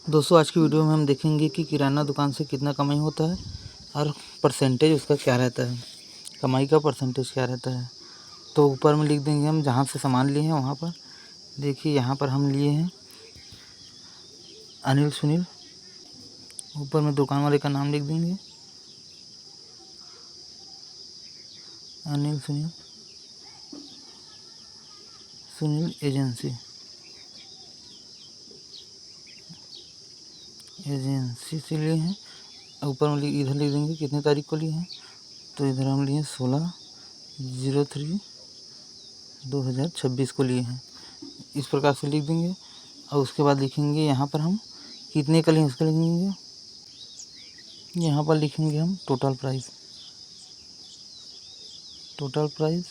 दोस्तों आज की वीडियो में हम देखेंगे कि किराना दुकान से कितना कमाई होता है और परसेंटेज उसका क्या रहता है, कमाई का परसेंटेज क्या रहता है। तो ऊपर में लिख देंगे हम जहाँ से सामान लिए हैं वहाँ पर। देखिए यहाँ पर हम लिए हैं अनिल सुनील, ऊपर में दुकान वाले का नाम लिख देंगे अनिल सुनील एजेंसी से लिए हैं। ऊपर में इधर लिख देंगे कितने तारीख को लिए हैं, तो इधर हम लिए 16/03/2026 को लिए हैं। इस प्रकार से लिख देंगे और उसके बाद लिखेंगे यहाँ पर हम कितने का लिए उसका लिखेंगे। यहाँ पर लिखेंगे हम टोटल प्राइस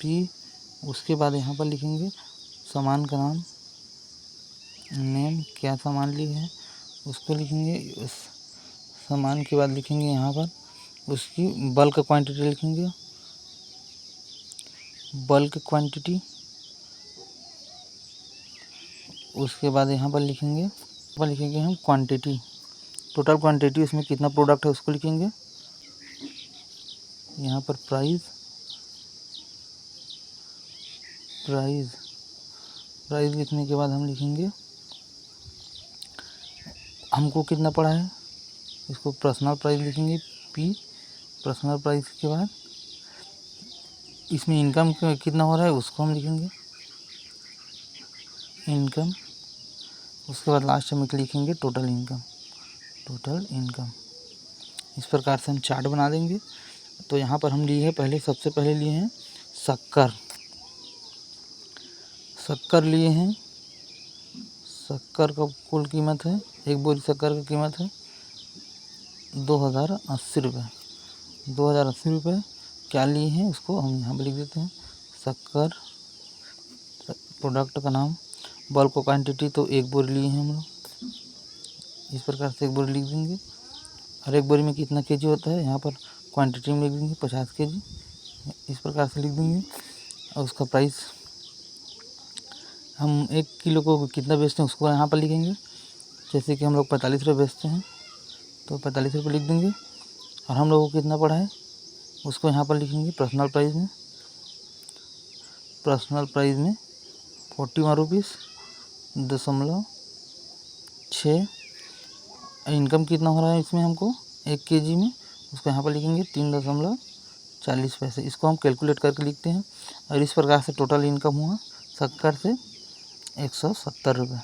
पी। उसके बाद यहाँ पर लिखेंगे सामान का नेम, क्या सामान लिए है उसको लिखेंगे। उस सामान के बाद लिखेंगे यहाँ पर उसकी बल्क क्वांटिटी लिखेंगे, उसके बाद यहाँ पर लिखेंगे हम क्वांटिटी, टोटल क्वांटिटी, उसमें कितना प्रोडक्ट है उसको लिखेंगे। यहाँ पर प्राइस लिखने के बाद हम लिखेंगे हमको कितना पड़ा है, इसको पर्सनल प्राइस लिखेंगे पी। पर्सनल प्राइस के बाद इसमें इनकम कितना हो रहा है उसको हम लिखेंगे इनकम। उसके बाद लास्ट में लिखेंगे टोटल इनकम। इस प्रकार से हम चार्ट बना देंगे। तो यहाँ पर हम लिए हैं सबसे पहले लिए हैं शक्कर लिए हैं। शक्कर का कुल कीमत है, एक बोरी शक्कर की कीमत है 2080 रुपये। क्या लिए हैं उसको हम यहाँ पर लिख देते हैं शक्कर, प्रोडक्ट का नाम, बल्क क्वांटिटी तो एक बोरी लिए हैं हम लोग। इस प्रकार से एक बोरी लिख देंगे और एक बोरी में कितना केजी होता है यहाँ पर क्वांटिटी में लिख देंगे 50 केजी। इस प्रकार से लिख देंगे और उसका प्राइस हम 1 किलो को कितना बेचते हैं उसको यहाँ पर लिखेंगे। जैसे कि हम लोग 45 रुपये बेचते हैं तो 45 रुपये लिख देंगे और हम लोगों को कितना पड़ा है उसको यहाँ पर लिखेंगे पर्सनल प्राइस में 41.6। इनकम कितना हो रहा है इसमें हमको 1 केजी में, उसको यहाँ पर लिखेंगे 3.40 इसको हम कैलकुलेट करके लिखते हैं। और इस प्रकार से टोटल इनकम हुआ शक्कर से 170 रुपये।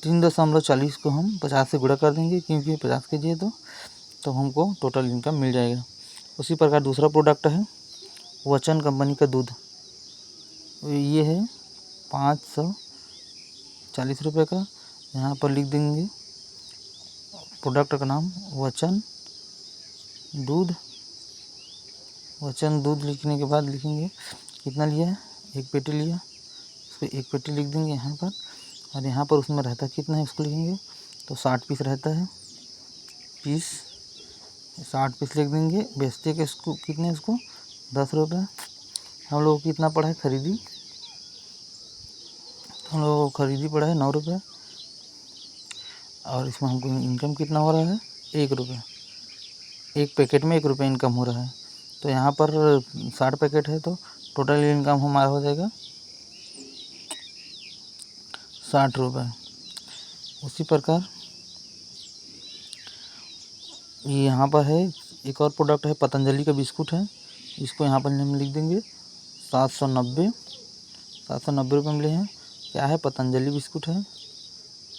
3.40 को हम 50 से गुणा कर देंगे क्योंकि 50 केजी है तो हमको टोटल इनकम मिल जाएगा। उसी प्रकार दूसरा प्रोडक्ट है वचन कंपनी का दूध, ये है 540 रुपये का। यहाँ पर लिख देंगे प्रोडक्ट का नाम वचन दूध लिखने के बाद लिखेंगे कितना लिया है, 1 पेटी लिया, उसको 1 पेटी लिख देंगे यहाँ पर। और यहाँ पर उसमें रहता कितना है उसको लिखेंगे, तो 60 पीस रहता है, 60 पीस लिख देंगे। बेचते के इसको कितने, इसको 10 रुपये। हम लोगों को कितना पड़ा है खरीदी, हम लोगों को खरीदी पड़ा है 9 रुपये। और इसमें हमको इनकम कितना हो रहा है 1 रुपये। एक पैकेट में 1 रुपये इनकम हो रहा है। तो यहाँ पर 60 पैकेट है तो टोटल इनकम हमारा हो जाएगा 60 रुपये। उसी प्रकार ये यहाँ पर है एक और प्रोडक्ट है पतंजलि का बिस्कुट है, इसको यहाँ पर हम लिख देंगे 790 रुपये मिले हैं। क्या है, पतंजलि बिस्कुट है,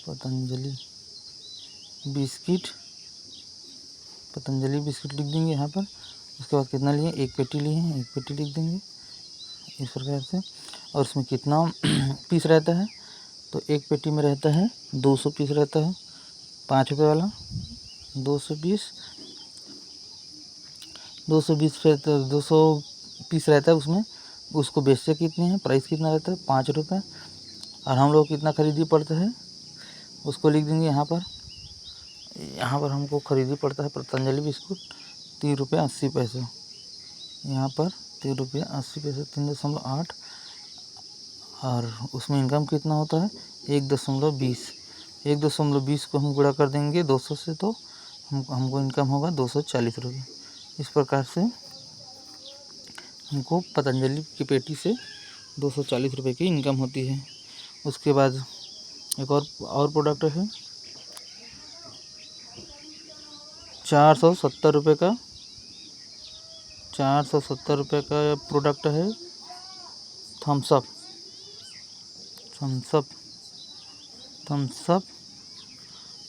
पतंजलि बिस्किट लिख देंगे यहाँ पर। उसके बाद कितना लिए, 1 पेटी लिए हैं, 1 पेटी लिख देंगे इस प्रकार से। और उसमें कितना पीस रहता है, तो 1 पेटी में रहता है 200 पीस रहता है, 5 रुपये वाला 200 पीस रहता है उसमें। उसको बेचते कितने हैं, प्राइस कितना रहता है 5 रुपये। और हम लोग कितना खरीदी पड़ता है उसको लिख देंगे यहाँ पर हमको खरीदी पड़ता है पतंजलि बिस्कुट 3 रुपये 80 पैसे। यहाँ पर 3 रुपये 80 पैसे, 3.8 और उसमें इनकम कितना होता है 1.20। 1.20 को हम गुणा कर देंगे 200 से, तो हमको इनकम होगा 240 रुपये। इस प्रकार से हमको पतंजलि की पेटी से 240 रुपये की इनकम होती है। उसके बाद एक और प्रोडक्ट है 470 रुपये का। 470 रुपये का प्रोडक्ट है थम्सअप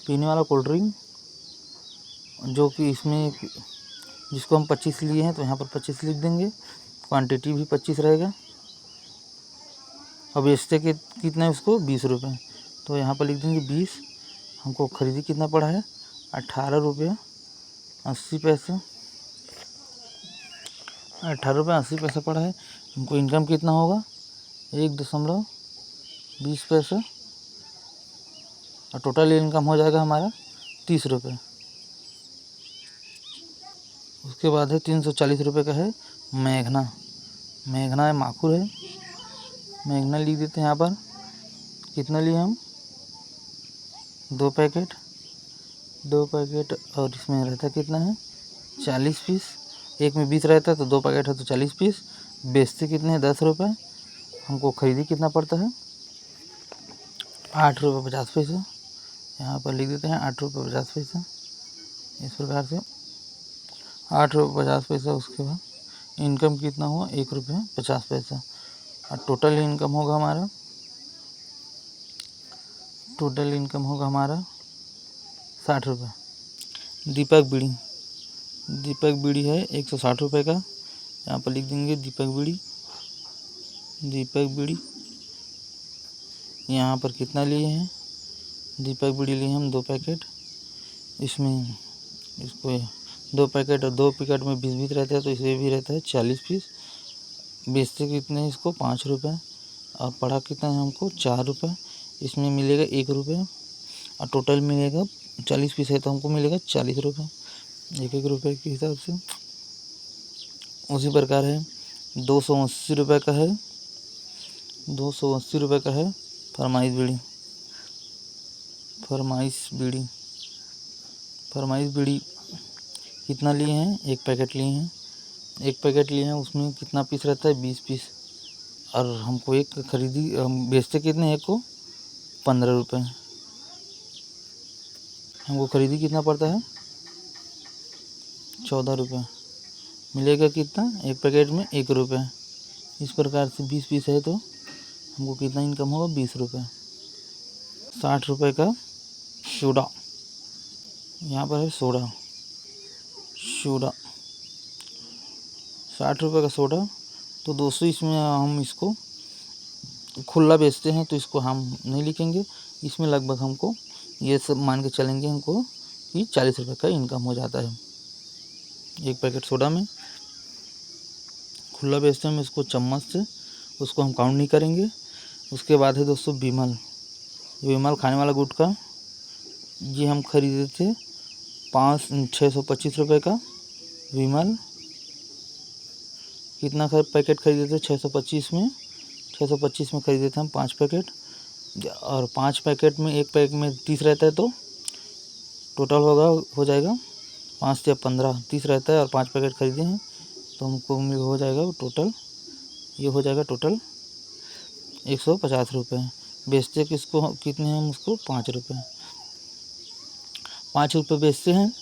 पीने वाला कोल्ड ड्रिंक, जो कि इसमें जिसको हम 25 लिए हैं तो यहाँ पर 25 लिख देंगे, क्वांटिटी भी 25 रहेगा। अब बेचते के कितना है उसको 20 रुपये, तो यहाँ पर लिख देंगे 20। हमको खरीदी कितना पड़ा है 18 रुपये 80 पैसे। 18 रुपये 80 पैसे पड़ा है। हमको इनकम कितना होगा 1.20 पैसे, और टोटल इनकम हो जाएगा हमारा 30 रुपये। उसके बाद है 340 रुपये का है मैघना है, माखुर है। मैघना लिख देते हैं यहाँ पर। कितना लिए हम 2 पैकेट, और इसमें रहता कितना है 40 पीस। एक में 20 रहता है तो 2 पैकेट है तो 40 पीस। बेचते कितने हैं 10 रुपये। हमको खरीदी कितना पड़ता है 8 रुपये 50 पैसे। यहाँ पर लिख देते हैं 8 रुपये 50 पैसे। इस प्रकार से 8 रुपये 50 पैसा। उसके बाद इनकम कितना हुआ 1 रुपये 50 पैसा, और टोटल इनकम होगा हमारा 60 रुपये। दीपक बीड़ी है 160 रुपये का। यहाँ पर लिख देंगे दीपक बीड़ी। यहाँ पर कितना लिए हैं दीपक बीड़ी लिए हम 2 पैकेट। इसमें इसको 2 पैकेट और 2 पैकेट में 20 रहता है तो इसमें भी रहता है 40 पीस। बेचते कितने इसको 5 रुपये, और पड़ा कितना है हमको 4 रुपये। इसमें मिलेगा 1 रुपये, और टोटल मिलेगा 40 पीस है तो हमको मिलेगा 40 रुपये 1 रुपये के हिसाब से। उसी प्रकार है 280 रुपये का है, 280 रुपये का है फरमाइश बीड़ी। कितना लिए हैं 1 पैकेट लिए हैं। उसमें कितना पीस रहता है 20 पीस, और हमको एक खरीदी हम बेचते कितने हैं एक को 15 रुपये। हमको खरीदी कितना पड़ता है 14 रुपये। मिलेगा कितना 1 पैकेट में 1 रुपये। इस प्रकार से 20 पीस है तो हमको कितना इनकम होगा 20 रुपये। 60 रुपये का सोडा, यहाँ पर है सोडा 60 रुपये का सोडा। तो दोस्तों इसमें हम इसको खुला बेचते हैं तो इसको हम नहीं लिखेंगे। इसमें लगभग हमको ये सब मान के चलेंगे हमको कि 40 रुपये का इनकम हो जाता है 1 पैकेट सोडा में। खुला बेचते हैं हम इसको चम्मच से, उसको हम काउंट नहीं करेंगे। उसके बाद है दोस्तों विमल खाने वाला गुटखा। ये हम खरीदे थे 625 रुपये का विमल। कितना पैकेट खरीदे थे 625 में खरीदे थे हम 5 पैकेट, और 5 पैकेट में 1 पैक में 30 रहता है तो टोटल हो जाएगा 5 या 15 30 रहता है, और 5 पैकेट खरीदे हैं तो हमको हो जाएगा टोटल 150 रुपये। बेचते किसको कितने हैं हम उसको 5 रुपये बेचते हैं,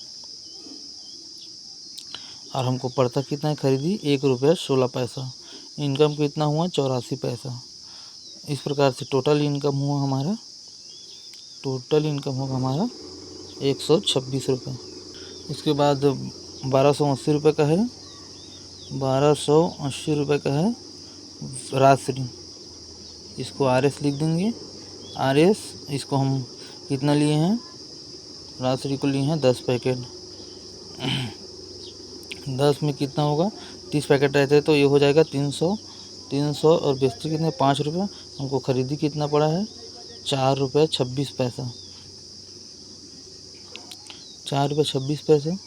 और हमको पड़ता कितना है खरीदी 1 रुपये 16 पैसा। इनकम कितना हुआ 84 पैसा। इस प्रकार से टोटल इनकम होगा हमारा 126 रुपये। इसके बाद 1280 रुपये का है, 1280 रुपये का है राजश्री। इसको RS लिख देंगे। RS इसको हम कितना लिए हैं राजश्री को लिए हैं 10 पैकेट। 10 में कितना होगा 30 पैकेट रहते हैं तो ये हो जाएगा 300 और बेचते कितने 5 रुपये। हमको खरीदी कितना पड़ा है 4 रुपये 26 पैसा। 4 रुपये 26 पैसे।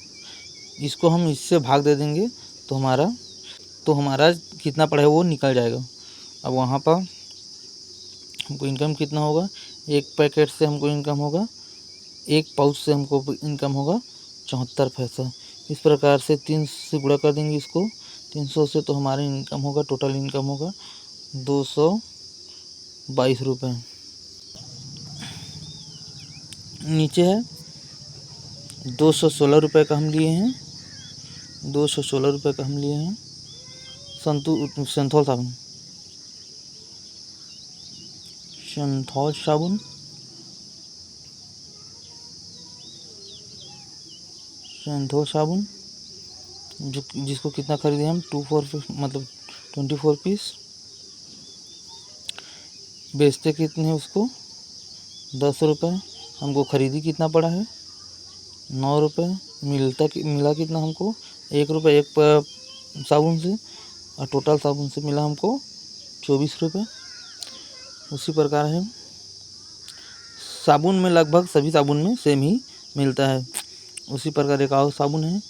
इसको हम इससे भाग दे देंगे तो हमारा कितना पड़ा है वो निकल जाएगा। अब वहाँ पर हमको इनकम कितना होगा, एक पैकेट से हमको इनकम होगा, एक पाउच से हमको इनकम होगा 74 पैसा। इस प्रकार से 3 से गुणा कर देंगे इसको 300 से, तो हमारा इनकम होगा, टोटल इनकम होगा 222 रुपये। नीचे है 216 रुपये का हम लिए हैं, 216 रुपये का हम लिए हैं सिंथॉल साबुन, सिंथॉल साबुन, सिंथॉल साबुन जो जिसको कितना खरीदे हम 24 24 पीस। बेचते कितने हैं उसको 10 रुपये। हमको खरीदी कितना पड़ा है 9 रुपये। मिला कितना हमको 1 रुपये एक साबुन से, और टोटल साबुन से मिला हमको 24 रुपये। उसी प्रकार है साबुन में, लगभग सभी साबुन में सेम ही मिलता है। उसी प्रकार एक और साबुन है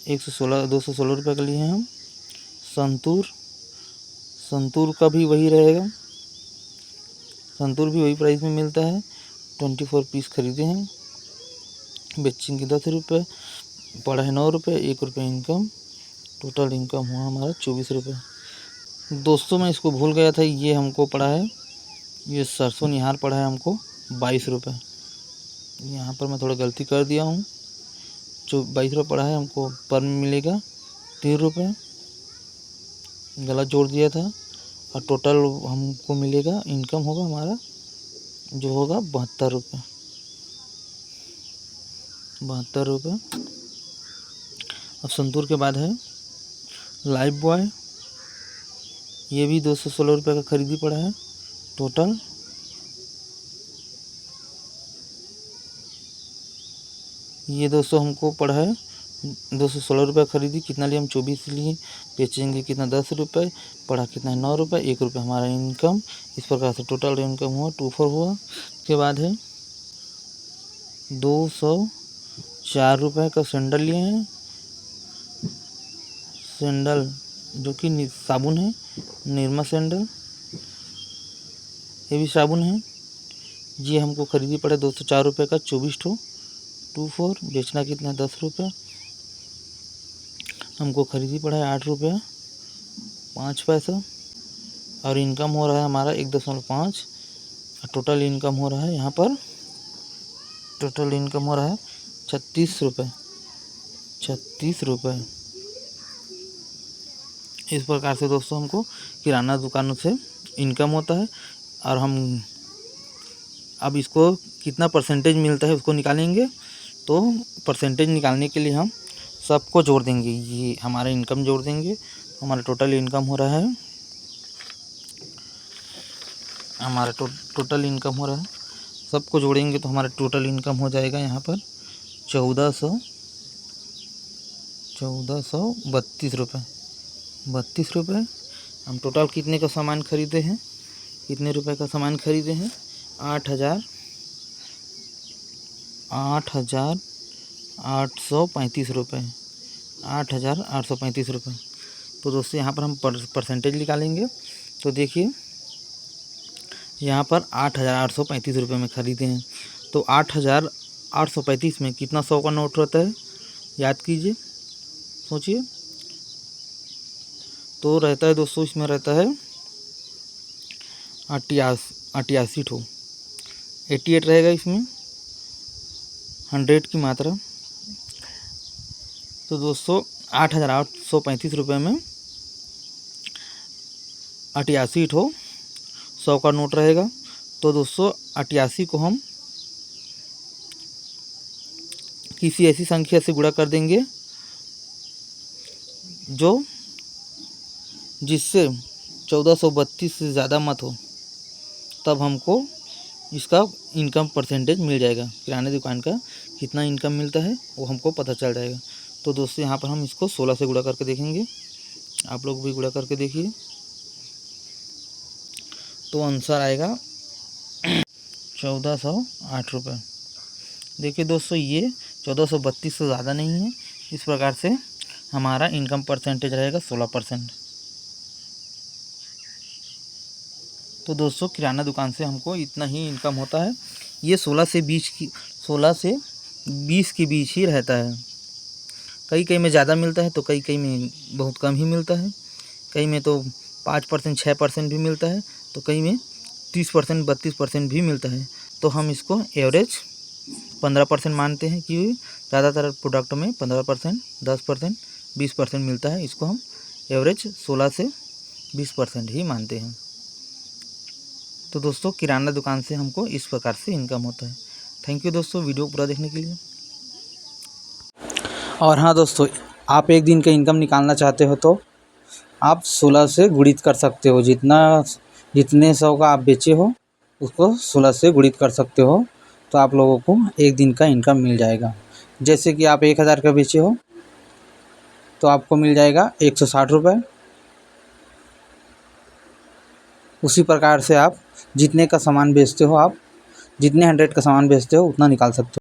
216 रुपये के लिए हैं हम। संतूर का भी वही रहेगा, संतूर भी वही प्राइस में मिलता है। 24 पीस खरीदे हैं, बेचेंगे 10 रुपये, पड़ा है 9 रुपये, 1 रुपये इनकम, टोटल इनकम हुआ हमारा 24 रुपये। दोस्तों मैं इसको भूल गया था, ये हमको पड़ा है, ये सरसों निहार पड़ा है हमको 22 रुपये। यहाँ पर मैं थोड़ा गलती कर दिया हूँ, जो 22 रुपये पड़ा है हमको पर में मिलेगा 3 रुपये, गलत जोड़ दिया था। और टोटल हमको मिलेगा, इनकम होगा हमारा जो होगा 72 रुपये, 72 रुपये। अब संतूर के बाद है लाइफ बॉय, ये भी 216 रुपये का खरीदी पड़ा है। टोटल ये 200 हमको पड़ा है, 216 रुपये खरीदी, कितना लिए हम 24 लिए, बेचेंगे कितना 10 रुपये, पड़ा कितना है 9 रुपये, 1 रुपये हमारा इनकम। इस प्रकार से टोटल इनकम हुआ 24 हुआ। उसके बाद है 204 रुपये का सैंडल लिए हैं, सैंडल जो कि साबुन है, निरमा सैंडल, ये भी साबुन है। ये हमको खरीदी पड़े 204 रुपये का 24 ठो 24, बेचना कितना 10 रुपये, हमको खरीदी पड़ा है 8 रुपये 5 पैसा, और इनकम हो रहा है हमारा 1.5। टोटल इनकम हो रहा है यहाँ पर, टोटल इनकम हो रहा है 36 रुपये, 36 रुपये। इस प्रकार से दोस्तों हमको किराना दुकानों से इनकम होता है। और हम अब इसको कितना परसेंटेज मिलता है उसको निकालेंगे। तो परसेंटेज निकालने के लिए हम सबको जोड़ देंगे, ये हमारा इनकम जोड़ देंगे, हमारा टोटल इनकम हो रहा है, हमारा टोटल इनकम हो रहा है, सबको जोड़ेंगे तो हमारा टोटल इनकम हो जाएगा यहाँ पर 1432 रुपये, 32 रुपये। हम टोटल कितने का सामान खरीदे हैं, कितने रुपए का सामान खरीदे हैं 8,835 रुपये, 8,835 रुपये। तो दोस्तों यहाँ पर हम परसेंटेज निकालेंगे। तो देखिए यहाँ पर 8,835 रुपये में ख़रीदे हैं, तो 8,835 में कितना 100 का नोट रहता है, याद कीजिए, सोचिए। तो रहता है दोस्तों, इसमें रहता है 88 ठो, 88 रहेगा इसमें 100 की मात्रा। तो दोस्तों 8,835 रुपये में 88 ठो 100 का नोट रहेगा। तो दोस्तों 88 को हम किसी ऐसी संख्या से गुणा कर देंगे जो जिससे 1432 से ज़्यादा मत हो, तब हमको इसका इनकम परसेंटेज मिल जाएगा। किराने दुकान का कितना इनकम मिलता है वो हमको पता चल जाएगा। तो दोस्तों यहाँ पर हम इसको 16 से गुणा करके देखेंगे, आप लोग भी गुणा करके देखिए, तो आंसर आएगा 1408 रुपये। देखिए दोस्तों ये 1432 से ज़्यादा नहीं है। इस प्रकार से हमारा इनकम परसेंटेज रहेगा 16%। तो दोस्तों किराना दुकान से हमको इतना ही इनकम होता है। ये 16 से 20 के बीच ही रहता है। कई में ज़्यादा मिलता है तो कई में बहुत कम ही मिलता है। कई में तो 5% 6% भी मिलता है, तो कई में 30% 32% भी मिलता है। तो हम इसको एवरेज 15% मानते हैं, कि ज़्यादातर प्रोडक्ट में 15%, 10%, 20% मिलता है। इसको हम एवरेज 16 से 20% ही मानते हैं। तो दोस्तों किराना दुकान से हमको इस प्रकार से इनकम होता है। थैंक यू दोस्तों वीडियो पूरा देखने के लिए। और हाँ दोस्तों, आप एक दिन का इनकम निकालना चाहते हो तो आप 16 से गुणित कर सकते हो। जितने 100 का आप बेचे हो उसको 16 से गुणित कर सकते हो, तो आप लोगों को एक दिन का इनकम मिल जाएगा। जैसे कि आप 1000 का बेचे हो तो आपको मिल जाएगा 160 रुपये। उसी प्रकार से आप जितने का सामान बेचते हो, आप जितने 100 का सामान बेचते हो उतना निकाल सकते हो।